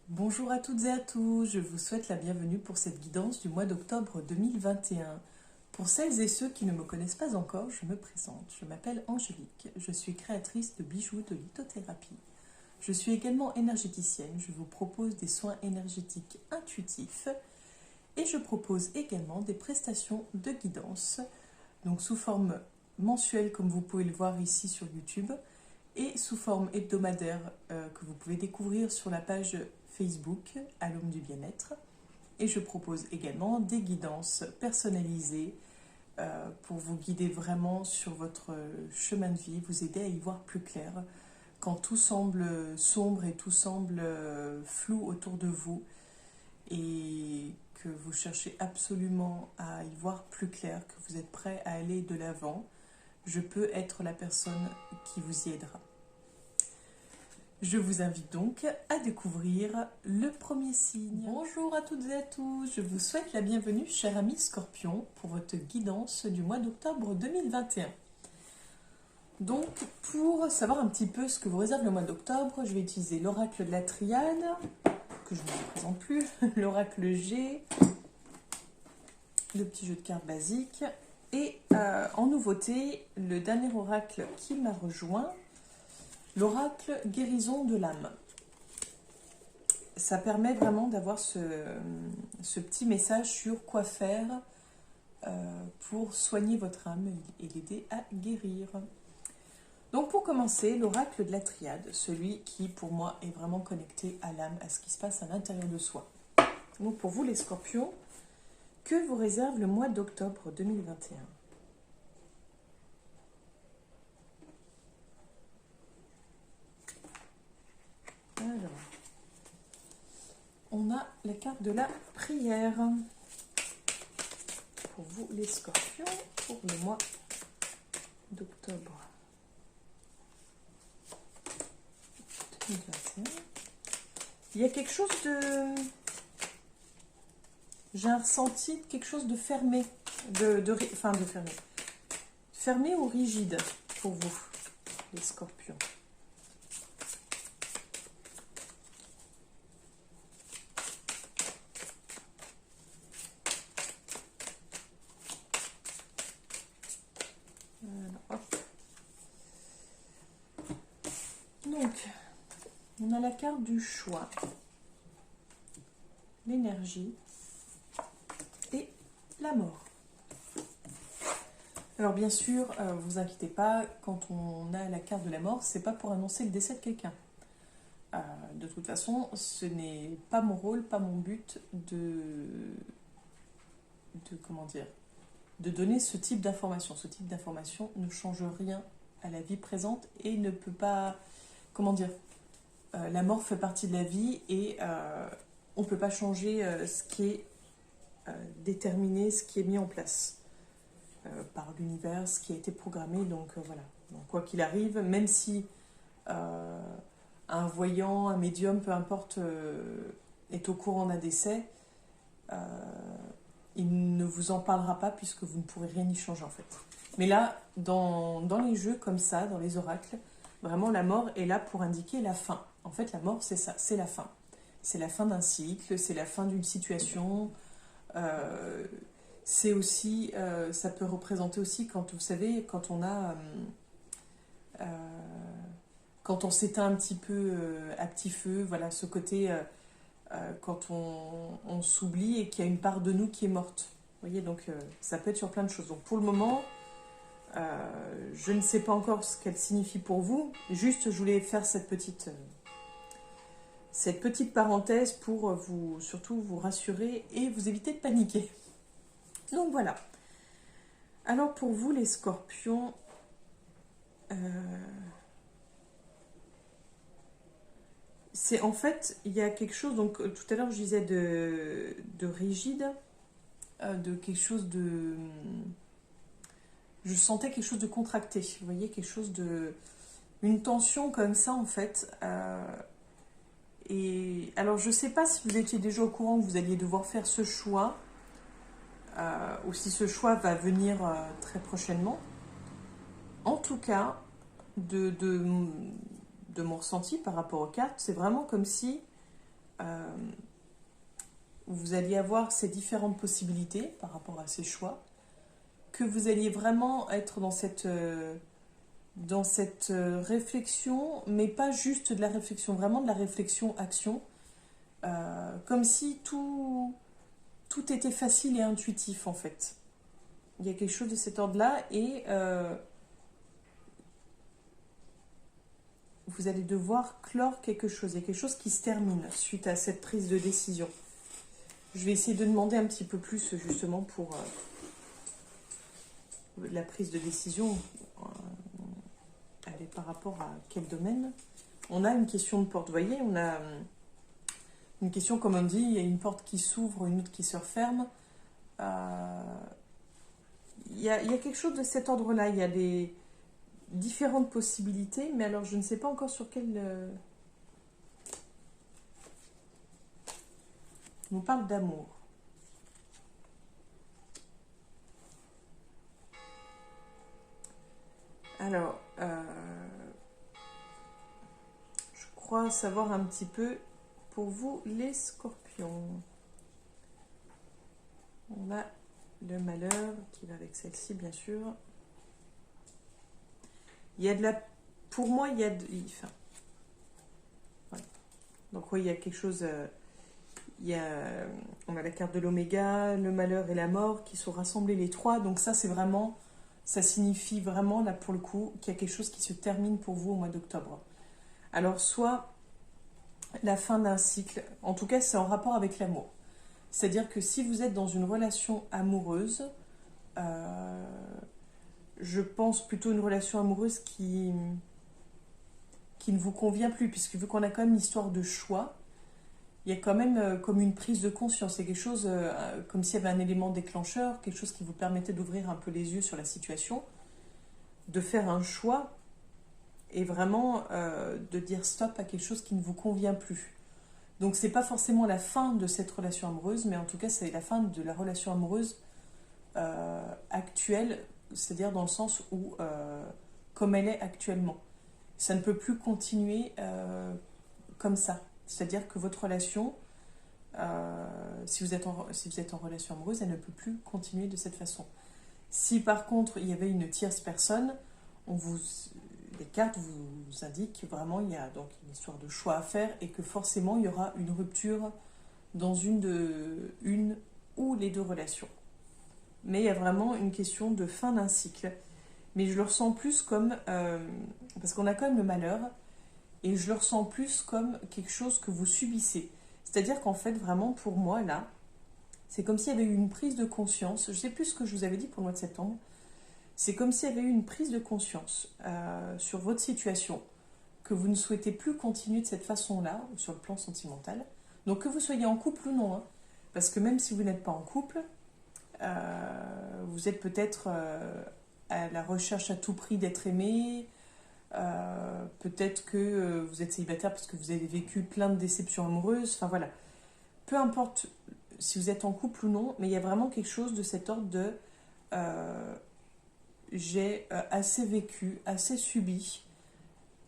Bonjour à toutes et à tous, je vous souhaite la bienvenue pour cette guidance du mois d'octobre 2021. Pour celles et ceux qui ne me connaissent pas encore, je me présente. Je m'appelle Angélique, je suis créatrice de bijoux de lithothérapie. Je suis également énergéticienne, je vous propose des soins énergétiques intuitifs et je propose également des prestations de guidance, donc sous forme mensuelle comme vous pouvez le voir ici sur YouTube, et sous forme hebdomadaire que vous pouvez découvrir sur la page Facebook à l'Homme du Bien-être. Et je propose également des guidances personnalisées pour vous guider vraiment sur votre chemin de vie, vous aider à y voir plus clair quand tout semble sombre et tout semble flou autour de vous et que vous cherchez absolument à y voir plus clair, que vous êtes prêt à aller de l'avant. Je peux être la personne qui vous y aidera. Je vous invite donc à découvrir le premier signe. Bonjour à toutes et à tous, je vous souhaite la bienvenue, chers amis Scorpion, pour votre guidance du mois d'octobre 2021. Donc, pour savoir un petit peu ce que vous réserve le mois d'octobre, je vais utiliser l'oracle de la triade, que je ne vous présente plus, l'oracle G, le petit jeu de cartes basique, et en nouveauté, le dernier oracle qui m'a rejoint, l'oracle guérison de l'âme. Ça permet vraiment d'avoir ce petit message sur quoi faire pour soigner votre âme et l'aider à guérir. Donc pour commencer, l'oracle de la triade, celui qui pour moi est vraiment connecté à l'âme, à ce qui se passe à l'intérieur de soi. Donc pour vous les scorpions, que vous réserve le mois d'octobre 2021 ? Alors, on a la carte de la prière. Pour vous les scorpions, pour le mois d'octobre 2021. Il y a quelque chose de... J'ai un ressenti de quelque chose de fermé. Enfin, de fermé. Fermé ou rigide pour vous, les scorpions. Donc, on a la carte du choix, l'énergie et la mort. Alors bien sûr, vous inquiétez pas, quand on a la carte de la mort, c'est pas pour annoncer le décès de quelqu'un. De toute façon, ce n'est pas mon rôle, pas mon but de donner ce type d'information. Ce type d'information ne change rien à la vie présente et ne peut pas, la mort fait partie de la vie et on ne peut pas changer ce qui est déterminé, ce qui est mis en place par l'univers, ce qui a été programmé. Donc voilà. Donc, quoi qu'il arrive, même si un voyant, un médium, peu importe, est au courant d'un décès, il ne vous en parlera pas puisque vous ne pourrez rien y changer en fait. Mais là, dans les jeux comme ça, dans les oracles, vraiment la mort est là pour indiquer la fin. En fait, la mort, c'est ça, c'est la fin. C'est la fin d'un cycle, c'est la fin d'une situation. C'est aussi, ça peut représenter aussi quand, vous savez, quand on a... quand on s'éteint un petit peu à petit feu, voilà, ce côté... quand on s'oublie et qu'il y a une part de nous qui est morte. Vous voyez, donc ça peut être sur plein de choses. Donc pour le moment, je ne sais pas encore ce qu'elle signifie pour vous. Juste, je voulais faire cette petite parenthèse pour surtout vous rassurer et vous éviter de paniquer. Donc voilà. Alors pour vous, les scorpions... c'est en fait, il y a quelque chose, donc tout à l'heure je disais de rigide, de quelque chose de... Je sentais quelque chose de contracté, vous voyez, quelque chose de... Une tension comme ça en fait. Et alors je ne sais pas si vous étiez déjà au courant que vous alliez devoir faire ce choix, ou si ce choix va venir très prochainement. En tout cas, de mon ressenti par rapport aux cartes, c'est vraiment comme si vous alliez avoir ces différentes possibilités par rapport à ces choix, que vous alliez vraiment être dans cette réflexion, mais pas juste de la réflexion, vraiment de la réflexion-action, comme si tout était facile et intuitif en fait. Il y a quelque chose de cet ordre-là et vous allez devoir clore quelque chose. Il y a quelque chose qui se termine suite à cette prise de décision. Je vais essayer de demander un petit peu plus justement pour la prise de décision. Elle est par rapport à quel domaine? On a une question de porte. Vous voyez, on a une question, comme on dit, il y a une porte qui s'ouvre, une autre qui se referme. Il y a quelque chose de cet ordre-là. Il y a des différentes possibilités, mais alors je ne sais pas encore sur quelle... On parle d'amour. Alors, je crois savoir un petit peu pour vous les scorpions. On a le malheur qui va avec celle-ci, bien sûr. Il y a de la... Pour moi, il y a de... Enfin, voilà. Donc oui, il y a quelque chose... on a la carte de l'oméga, le malheur et la mort qui sont rassemblés les trois. Donc ça, c'est vraiment... Ça signifie vraiment, là, pour le coup, qu'il y a quelque chose qui se termine pour vous au mois d'octobre. Alors, soit la fin d'un cycle, en tout cas, c'est en rapport avec l'amour. C'est-à-dire que si vous êtes dans une relation amoureuse, je pense plutôt une relation amoureuse qui ne vous convient plus, puisque vu qu'on a quand même l'histoire de choix, il y a quand même comme une prise de conscience. C'est quelque chose comme s'il y avait un élément déclencheur, quelque chose qui vous permettait d'ouvrir un peu les yeux sur la situation, de faire un choix et vraiment de dire stop à quelque chose qui ne vous convient plus. Donc c'est pas forcément la fin de cette relation amoureuse, mais en tout cas c'est la fin de la relation amoureuse actuelle, c'est-à-dire dans le sens où comme elle est actuellement. Ça ne peut plus continuer comme ça. C'est-à-dire que votre relation, si vous êtes en relation amoureuse, elle ne peut plus continuer de cette façon. Si par contre il y avait une tierce personne, les cartes vous indiquent vraiment il y a donc une histoire de choix à faire et que forcément il y aura une rupture dans une ou les deux relations. Mais il y a vraiment une question de fin d'un cycle. Mais je le ressens plus comme... parce qu'on a quand même le malheur, et je le ressens plus comme quelque chose que vous subissez. C'est-à-dire qu'en fait, vraiment, pour moi, là, c'est comme s'il y avait eu une prise de conscience. Je ne sais plus ce que je vous avais dit pour le mois de septembre. C'est comme s'il y avait eu une prise de conscience sur votre situation, que vous ne souhaitez plus continuer de cette façon-là, sur le plan sentimental. Donc que vous soyez en couple ou non, hein, parce que même si vous n'êtes pas en couple, vous êtes peut-être à la recherche à tout prix d'être aimé, peut-être que vous êtes célibataire parce que vous avez vécu plein de déceptions amoureuses, enfin voilà. Peu importe si vous êtes en couple ou non, mais il y a vraiment quelque chose de cet ordre de j'ai assez vécu, assez subi,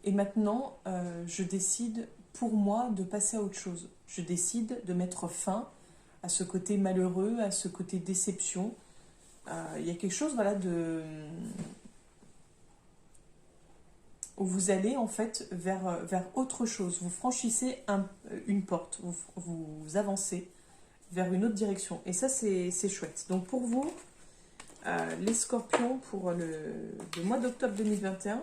et maintenant je décide pour moi de passer à autre chose. Je décide de mettre fin à ce côté malheureux, à ce côté déception. Il y a quelque chose, voilà, où vous allez en fait vers autre chose. Vous franchissez une porte, vous avancez vers une autre direction. Et ça, c'est chouette. Donc pour vous, les scorpions, pour le mois d'octobre 2021,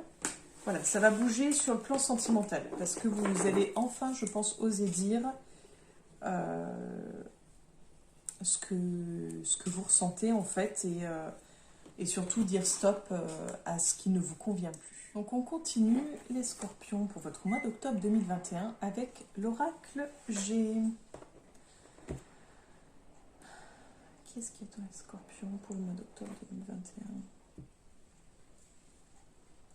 voilà, ça va bouger sur le plan sentimental. Parce que vous allez enfin, je pense, oser dire ce que vous ressentez en fait et surtout dire stop à ce qui ne vous convient plus. Donc on continue les scorpions pour votre mois d'octobre 2021 avec l'oracle G. Qu'est-ce qui est dans les scorpions pour le mois d'octobre 2021?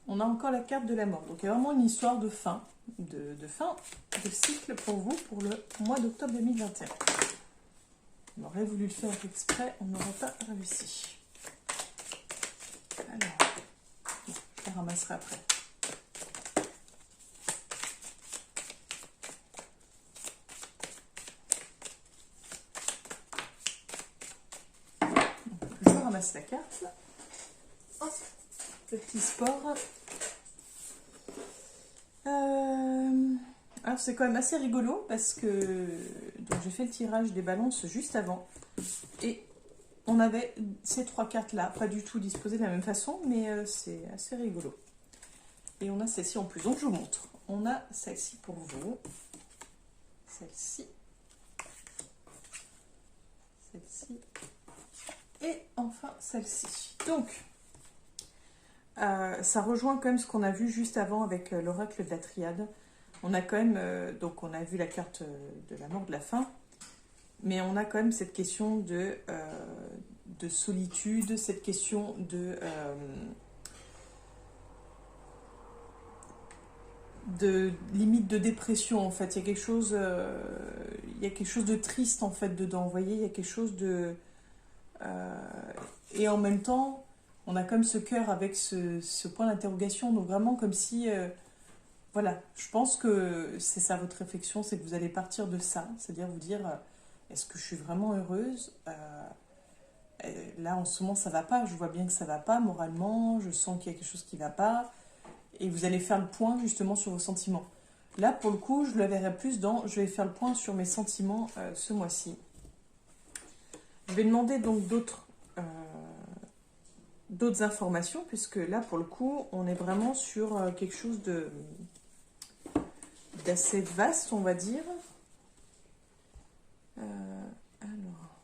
On a encore la carte de la mort. Donc il y a vraiment une histoire de fin, de fin de cycle pour vous pour le mois d'octobre 2021. On aurait voulu le faire exprès, on n'aurait pas réussi. Alors, je la ramasserai après. ramasse la carte. Hop, le petit sport. Alors c'est quand même assez rigolo parce que j'ai fait le tirage des balances juste avant et on avait ces 3 cartes là, pas du tout disposées de la même façon, mais c'est assez rigolo. Et on a celle-ci en plus, donc je vous montre. On a celle-ci pour vous, celle-ci, celle-ci et enfin celle-ci. Donc ça rejoint quand même ce qu'on a vu juste avant avec l'oracle de la triade. On a quand même, donc on a vu la carte de la mort de la fin, mais on a quand même cette question de solitude, cette question de limite de dépression en fait. Il y a quelque chose, de triste en fait dedans. Vous voyez, il y a quelque chose de et en même temps, on a comme ce cœur avec ce point d'interrogation. Donc vraiment comme si voilà, je pense que c'est ça votre réflexion, c'est que vous allez partir de ça, c'est-à-dire vous dire est-ce que je suis vraiment heureuse là en ce moment ça va pas, je vois bien que ça va pas moralement, je sens qu'il y a quelque chose qui va pas, et vous allez faire le point justement sur vos sentiments. Là pour le coup, je le verrai plus dans je vais faire le point sur mes sentiments ce mois-ci. Je vais demander donc d'autres informations, puisque là pour le coup on est vraiment sur quelque chose d'assez vaste, on va dire. Alors,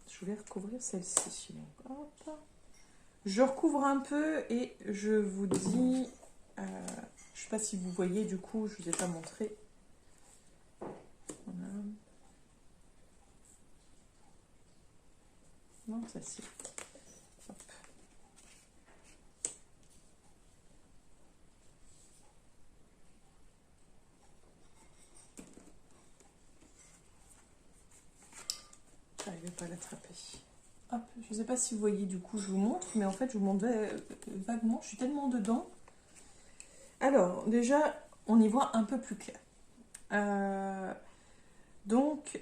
je voulais recouvrir celle-ci. Donc, hop. Je recouvre un peu et je vous dis... je ne sais pas si vous voyez, du coup, je ne vous ai pas montré. Voilà. Non, celle-ci. Hop. J'arrivais pas à l'attraper. Hop, je ne sais pas si vous voyez, du coup, je vous montre, mais en fait, je vous montre vaguement. Je suis tellement dedans. Alors, déjà, on y voit un peu plus clair. Donc,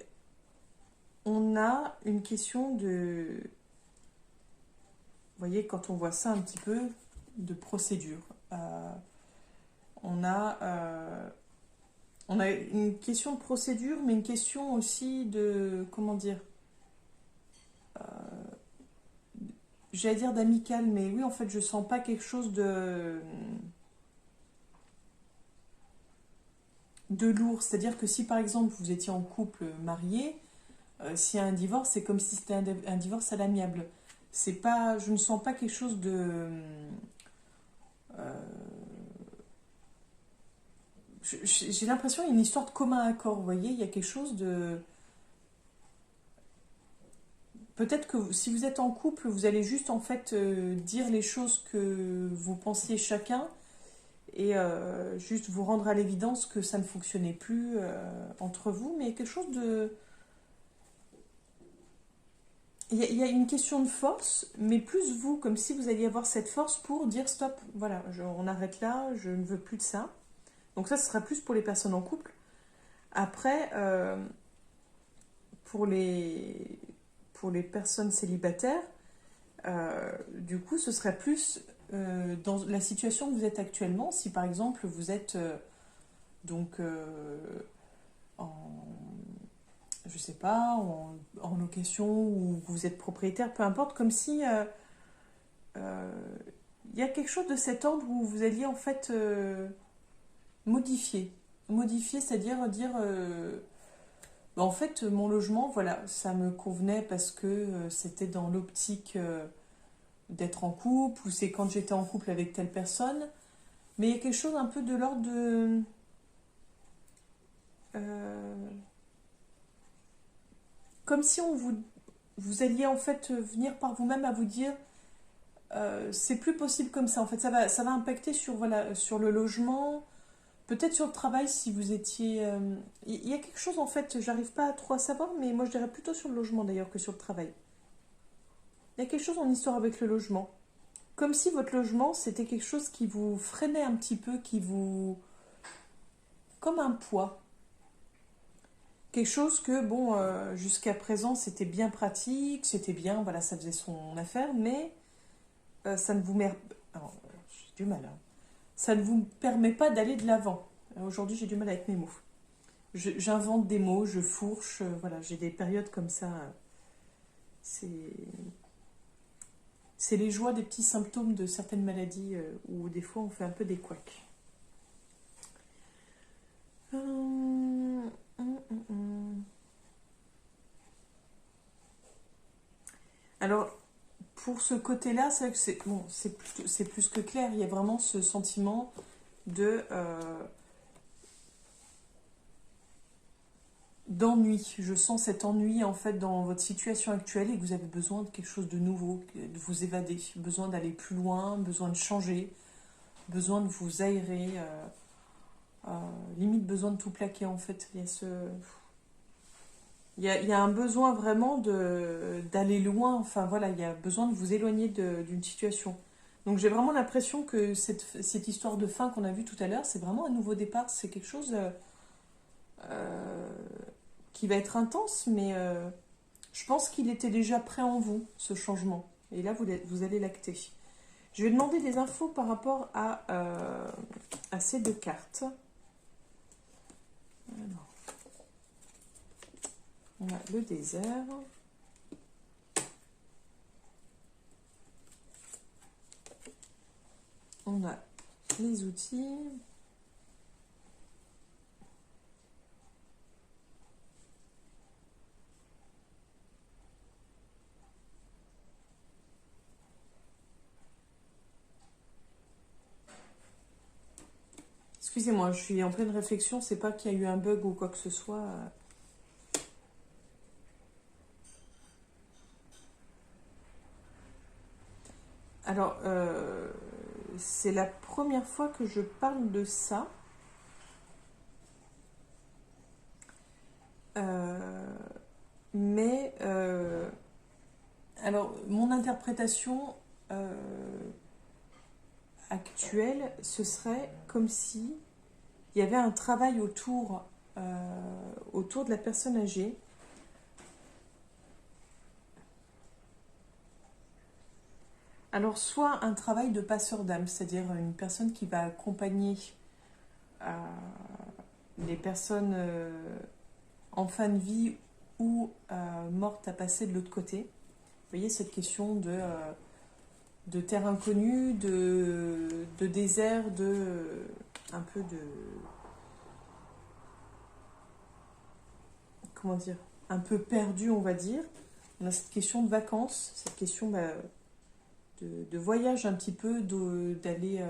on a une question de... Vous voyez, quand on voit ça un petit peu, de procédure. On a une question de procédure, mais une question aussi de... Comment dire j'allais dire d'amical, mais oui, en fait, je sens pas quelque chose de lourd. C'est-à-dire que si, par exemple, vous étiez en couple marié, s'il y a un divorce, c'est comme si c'était un divorce à l'amiable. C'est pas, je ne sens pas quelque chose de... j'ai l'impression qu'il y a une histoire de commun accord, vous voyez, il y a quelque chose de... Peut-être que si vous êtes en couple, vous allez juste en fait dire les choses que vous pensiez chacun et juste vous rendre à l'évidence que ça ne fonctionnait plus entre vous, mais il y a quelque chose de... Il y a une question de force, mais plus vous, comme si vous alliez avoir cette force pour dire stop, voilà, on arrête là, je ne veux plus de ça. Donc ça, ce sera plus pour les personnes en couple. Après, pour les personnes célibataires, du coup, ce serait plus dans la situation que vous êtes actuellement. Si par exemple, vous êtes donc je sais pas, en location ou vous êtes propriétaire, peu importe, comme si il y a quelque chose de cet ordre où vous alliez en fait modifier. Modifier, c'est-à-dire dire, en fait, mon logement, voilà, ça me convenait parce que c'était dans l'optique d'être en couple, ou c'est quand j'étais en couple avec telle personne. Mais il y a quelque chose un peu de l'ordre de... comme si vous alliez en fait venir par vous-même à vous dire c'est plus possible comme ça. En fait, ça va impacter sur, voilà, sur le logement, peut-être sur le travail si vous étiez... Il y a quelque chose en fait, j'arrive pas trop à savoir, mais moi je dirais plutôt sur le logement d'ailleurs que sur le travail. Il y a quelque chose en histoire avec le logement. Comme si votre logement c'était quelque chose qui vous freinait un petit peu, qui vous... comme un poids. Quelque chose que, bon, jusqu'à présent, c'était bien pratique, c'était bien, voilà, ça faisait son affaire, mais ça ne vous met... Alors, j'ai du mal, hein. Ça ne vous permet pas d'aller de l'avant. Aujourd'hui, j'ai du mal avec mes mots. J'invente des mots, je fourche, voilà, j'ai des périodes comme ça. C'est c'est les joies des petits symptômes de certaines maladies où des fois on fait un peu des couacs. Alors, pour ce côté-là, c'est vrai que bon, c'est plus que clair. Il y a vraiment ce sentiment de d'ennui. Je sens cet ennui en fait dans votre situation actuelle et que vous avez besoin de quelque chose de nouveau, de vous évader, besoin d'aller plus loin, besoin de changer, besoin de vous aérer, limite besoin de tout plaquer en fait. Il y a un besoin vraiment d'aller loin, enfin voilà, il y a besoin de vous éloigner d'une situation. Donc j'ai vraiment l'impression que cette histoire de fin qu'on a vue tout à l'heure, c'est vraiment un nouveau départ, c'est quelque chose euh, qui va être intense, mais je pense qu'il était déjà prêt en vous, ce changement. Et là, vous allez l'acter. Je vais demander des infos par rapport à ces deux cartes. Alors, on a le désert. On a les outils. Excusez-moi, je suis en pleine réflexion, c'est pas qu'il y a eu un bug ou quoi que ce soit. Alors, c'est la première fois que je parle de ça. Mais, alors, mon interprétation actuelle, ce serait comme si il y avait un travail autour de la personne âgée. Alors, soit un travail de passeur d'âme, c'est-à-dire une personne qui va accompagner les personnes en fin de vie ou mortes à passer de l'autre côté. Vous voyez, cette question de terre inconnue, de désert, un peu de... Comment dire? Un peu perdu, on va dire. On a cette question de vacances, cette question de voyage un petit peu, d'aller...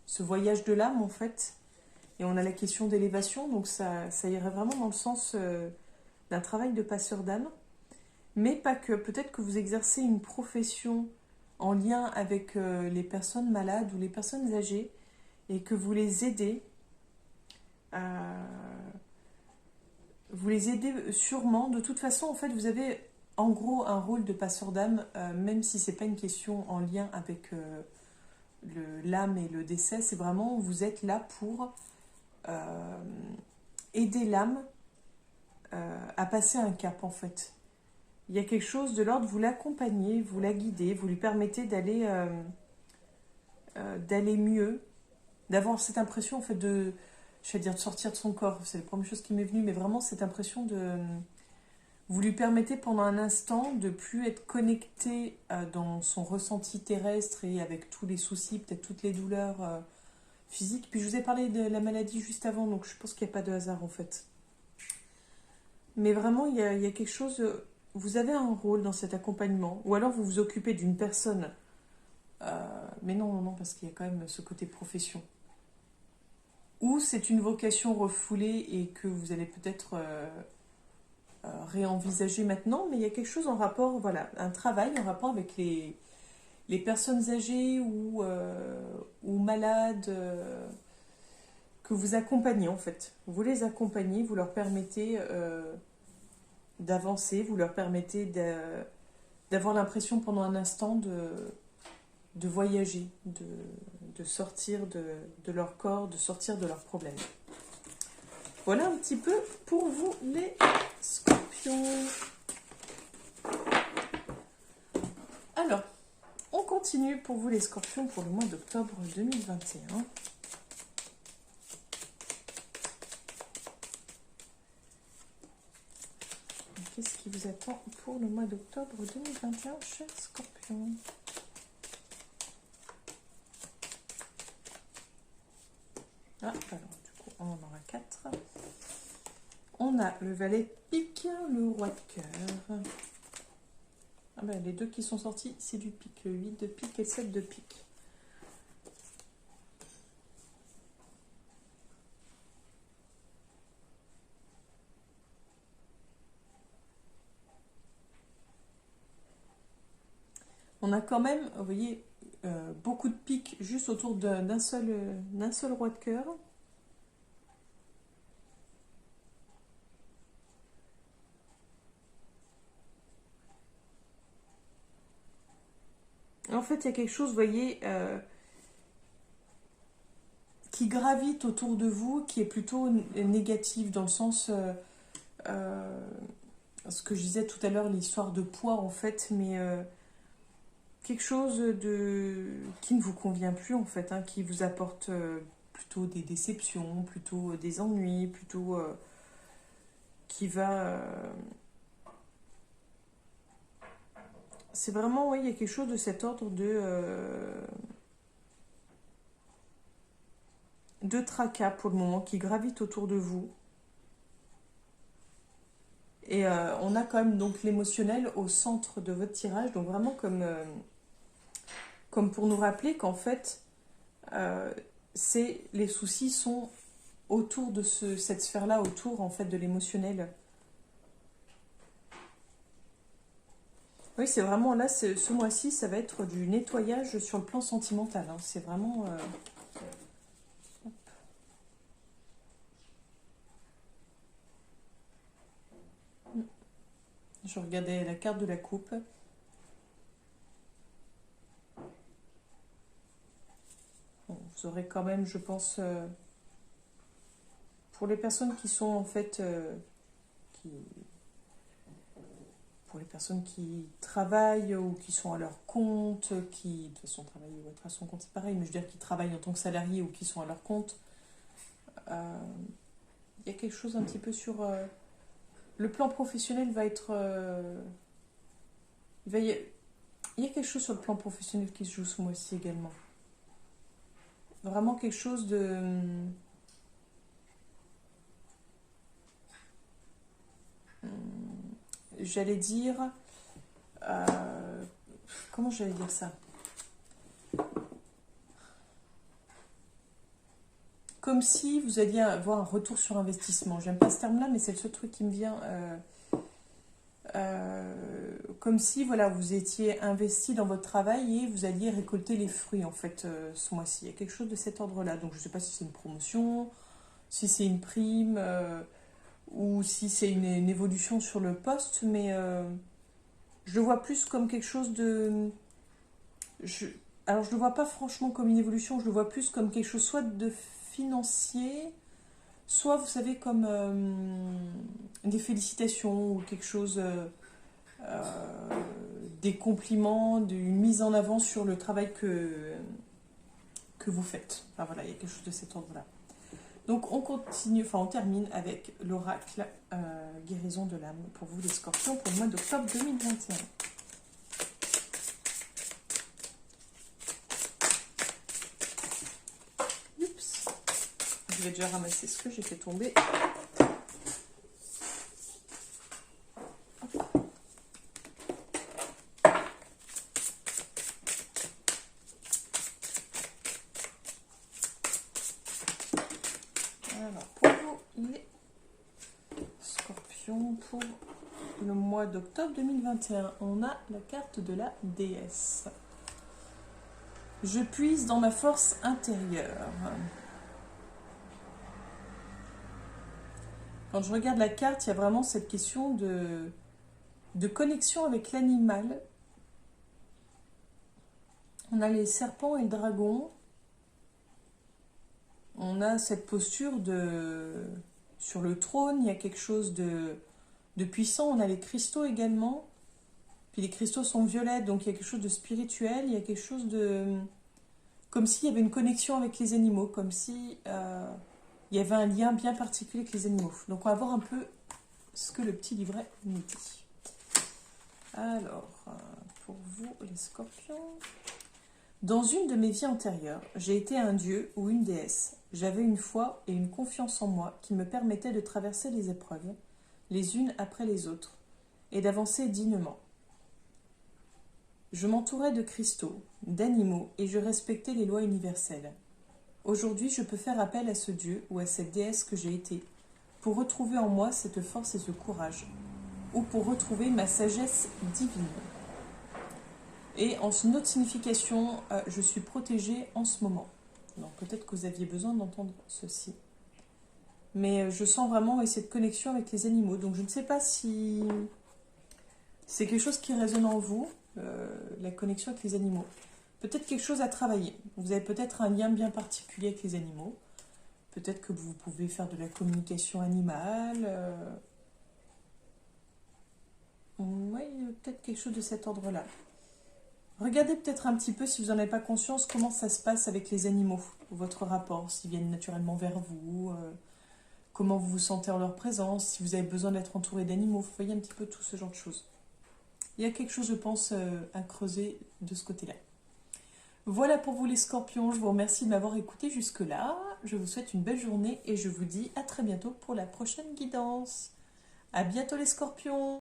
ce voyage de l'âme, en fait. Et on a la question d'élévation, donc ça irait vraiment dans le sens d'un travail de passeur d'âme. Mais pas que. Peut-être que vous exercez une profession en lien avec les personnes malades ou les personnes âgées et que vous les aidez. Vous les aidez sûrement. De toute façon, en fait, vous avez en gros un rôle de passeur d'âme, même si c'est pas une question en lien avec l'âme et le décès. C'est vraiment, vous êtes là pour aider l'âme à passer un cap, en fait. Il y a quelque chose de l'ordre, vous l'accompagnez, vous la guidez, vous lui permettez d'aller mieux, d'avoir cette impression en fait je vais dire de sortir de son corps, c'est la première chose qui m'est venue, mais vraiment cette impression vous lui permettez pendant un instant de plus être connecté dans son ressenti terrestre et avec tous les soucis, peut-être toutes les douleurs physiques. Puis je vous ai parlé de la maladie juste avant, donc je pense qu'il n'y a pas de hasard en fait. Mais vraiment, il y a quelque chose... Vous avez un rôle dans cet accompagnement, ou alors vous vous occupez d'une personne. Mais non, parce qu'il y a quand même ce côté profession. Ou c'est une vocation refoulée et que vous allez peut-être réenvisager maintenant, mais il y a quelque chose en rapport, voilà, un travail en rapport avec les personnes âgées ou malades que vous accompagnez en fait. Vous les accompagnez, vous leur permettez d'avancer, vous leur permettez d'avoir l'impression pendant un instant de voyager, de sortir de leur corps, de sortir de leurs problèmes. voilà un petit peu pour vous les scorpions. Alors, on continue pour vous les scorpions pour le mois d'octobre 2021. Qu'est-ce qui vous attend pour le mois d'octobre 2021, chers scorpions? Ah, alors du coup, on en aura 4. On a le valet de pique, le roi de cœur. Ah ben, les deux qui sont sortis, c'est du pique. Le 8 de pique et le 7 de pique. On a quand même, vous voyez, beaucoup de piques juste autour d'un seul roi de cœur. En fait, il y a quelque chose, vous voyez, qui gravite autour de vous, qui est plutôt négatif, dans le sens, ce que je disais tout à l'heure, l'histoire de poids, en fait, mais quelque chose qui ne vous convient plus, en fait, hein, qui vous apporte plutôt des déceptions, plutôt des ennuis, plutôt qui va... c'est vraiment, oui, il y a quelque chose de cet ordre de tracas pour le moment qui gravite autour de vous. Et on a quand même donc l'émotionnel au centre de votre tirage, donc vraiment comme pour nous rappeler qu'en fait, les soucis sont autour de cette sphère-là, autour en fait de l'émotionnel. Oui, c'est vraiment là, ce mois-ci, ça va être du nettoyage sur le plan sentimental. Hein. C'est vraiment... Je regardais la carte de la coupe. Bon, vous aurez quand même, je pense, pour les personnes qui sont en fait... pour les personnes qui travaillent ou qui sont à leur compte, qui, de toute façon, travaillent ou être à son compte, c'est pareil, mais je veux dire qui travaillent en tant que salariés ou qui sont à leur compte, il y a quelque chose un petit peu sur... le plan professionnel va être... il y a quelque chose sur le plan professionnel qui se joue ce mois-ci également. Vraiment quelque chose de... j'allais dire... comment j'allais dire ça? Comme si vous alliez avoir un retour sur investissement. J'aime pas ce terme-là, mais c'est le seul truc qui me vient. Comme si voilà, vous étiez investi dans votre travail et vous alliez récolter les fruits en fait ce mois-ci. Il y a quelque chose de cet ordre-là. Donc je ne sais pas si c'est une promotion, si c'est une prime ou si c'est une évolution sur le poste, mais je le vois plus comme quelque chose de... Alors je le vois pas franchement comme une évolution, je le vois plus comme quelque chose soit de financier, soit vous savez comme des félicitations ou quelque chose, des compliments, une mise en avant sur le travail que vous faites. Enfin voilà, il y a quelque chose de cet ordre-là. Donc on continue, enfin on termine avec l'oracle guérison de l'âme pour vous les scorpions pour le mois d'octobre 2021. Oups, je vais déjà ramasser ce que j'ai fait tomber. Alors pour vous les scorpions pour le mois d'octobre 2021, on a la carte de la déesse. Je puise dans ma force intérieure. Quand je regarde la carte, il y a vraiment cette question de connexion avec l'animal. On a les serpents et le dragon. On a cette posture sur le trône, il y a quelque chose de puissant. On a les cristaux également. Puis les cristaux sont violets, donc il y a quelque chose de spirituel, il y a quelque chose de... Comme s'il y avait une connexion avec les animaux, comme si il y avait un lien bien particulier avec les animaux. Donc on va voir un peu ce que le petit livret nous dit. Alors, pour vous les scorpions... Dans une de mes vies antérieures, j'ai été un dieu ou une déesse. J'avais une foi et une confiance en moi qui me permettaient de traverser les épreuves, les unes après les autres, et d'avancer dignement. Je m'entourais de cristaux, d'animaux, et je respectais les lois universelles. Aujourd'hui, je peux faire appel à ce dieu ou à cette déesse que j'ai été, pour retrouver en moi cette force et ce courage, ou pour retrouver ma sagesse divine. Et en autre signification, je suis protégée en ce moment. Donc peut-être que vous aviez besoin d'entendre ceci. Mais je sens vraiment cette connexion avec les animaux. Donc je ne sais pas si c'est quelque chose qui résonne en vous, la connexion avec les animaux. Peut-être quelque chose à travailler. Vous avez peut-être un lien bien particulier avec les animaux. Peut-être que vous pouvez faire de la communication animale. Oui, peut-être quelque chose de cet ordre-là. Regardez peut-être un petit peu, si vous n'en avez pas conscience, comment ça se passe avec les animaux, votre rapport, s'ils viennent naturellement vers vous, comment vous vous sentez en leur présence, si vous avez besoin d'être entouré d'animaux, vous voyez un petit peu tout ce genre de choses. Il y a quelque chose, je pense, à creuser de ce côté-là. Voilà pour vous les scorpions, je vous remercie de m'avoir écouté jusque-là, je vous souhaite une belle journée et je vous dis à très bientôt pour la prochaine guidance. À bientôt les scorpions!